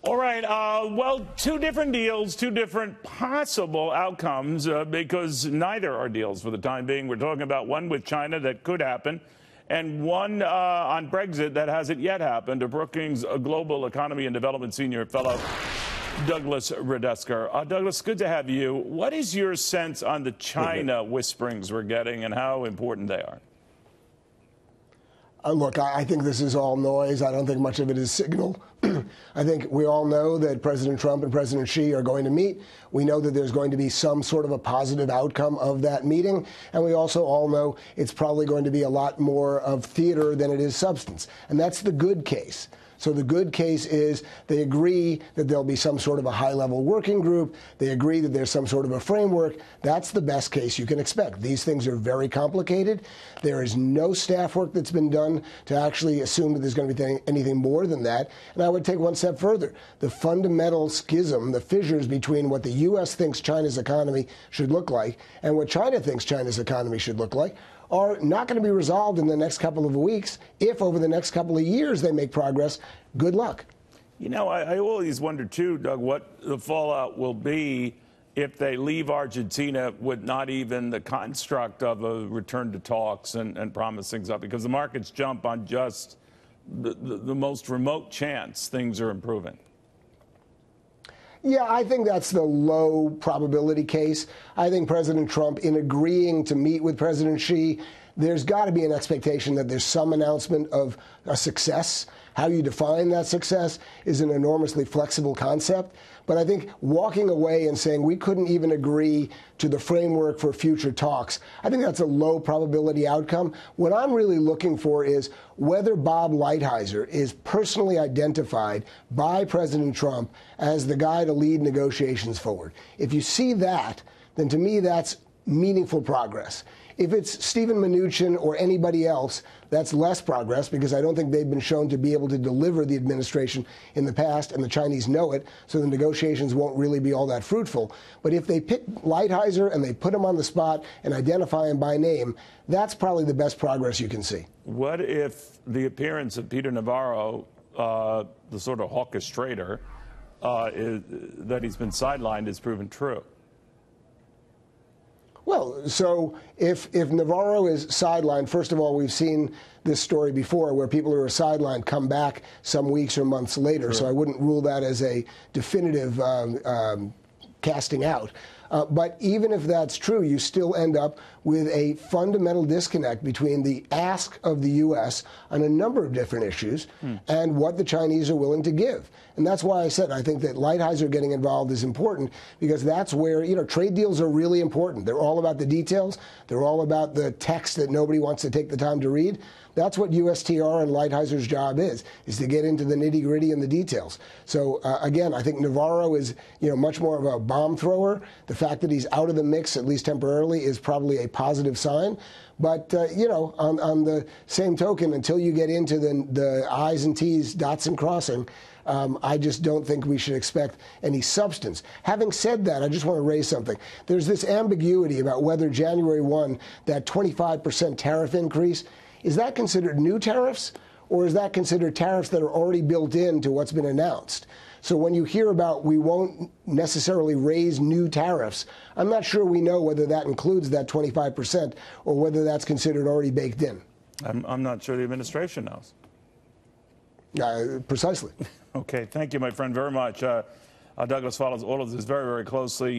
All right. Well, two different deals, two different possible outcomes, because neither are deals for the time being. We're talking about one with China that could happen, and one on Brexit that hasn't yet happened. Brookings Global Economy and Development Senior Fellow Douglas Rediker. Douglas, good to have you. What is your sense on the China whisperings we're getting and how important they are? Look, I think this is all noise. I don't think much of it is signal. I think we all know that President Trump and President Xi are going to meet. We know that there's going to be some sort of a positive outcome of that meeting. And we also all know it's probably going to be a lot more of theater than it is substance. And that's the good case. So the good case is they agree that there'll be some sort of a high-level working group. They agree that there's some sort of a framework. That's the best case you can expect. These things are very complicated. There is no staff work that's been done to actually assume that there's going to be anything more than that. And I would take one step further. The fundamental schism, the fissures between what the U.S. thinks China's economy should look like and what China thinks China's economy should look like are not going to be resolved in the next couple of weeks. If over the next couple of years they make progress, good luck. You know, I always wonder, too, Doug, what the fallout will be if they leave Argentina with not even the construct of a return to talks and promise things up, because the markets jump on just the most remote chance things are improving. Yeah, I think that's the low probability case. I think President Trump, in agreeing to meet with President Xi, there's got to be an expectation that there's some announcement of a success. How you define that success is an enormously flexible concept. But I think walking away and saying we couldn't even agree to the framework for future talks, I think that's a low probability outcome. What I'm really looking for is whether Bob Lighthizer is personally identified by President Trump as the guy to lead negotiations forward. If you see that, then to me that's meaningful progress. If it's Stephen Mnuchin or anybody else, that's less progress, because I don't think they've been shown to be able to deliver the administration in the past, and the Chinese know it, so the negotiations won't really be all that fruitful. But if they pick Lighthizer and they put him on the spot and identify him by name, that's probably the best progress you can see. What if the appearance of Peter Navarro, the sort of hawkish trader, that he's been sidelined, is proven true? Well, so if Navarro is sidelined, first of all, we've seen this story before where people who are sidelined come back some weeks or months later. Sure. So I wouldn't rule that as a definitive casting out. But even if that's true, you still end up with a fundamental disconnect between the ask of the U.S. on a number of different issues and what the Chinese are willing to give. And that's why I said I think that Lighthizer getting involved is important, because that's where, you know, trade deals are really important. They're all about the details. They're all about the text that nobody wants to take the time to read. That's what USTR and Lighthizer's job is to get into the nitty-gritty and the details. So, again, I think Navarro is, you know, much more of a bomb thrower. The fact that he's out of the mix, at least temporarily, is probably a positive sign. But, you know, on the same token, until you get into the I's and T's, dots and crossing, I just don't think we should expect any substance. Having said that, I just want to raise something. There's this ambiguity about whether January 1, that 25% tariff increase, is that considered new tariffs, or is that considered tariffs that are already built into what's been announced? So when you hear about we won't necessarily raise new tariffs, I'm not sure we know whether that includes that 25% or whether that's considered already baked in. I'm not sure the administration knows. Precisely. Okay, thank you, my friend, very much. Douglas follows all of this very, very closely.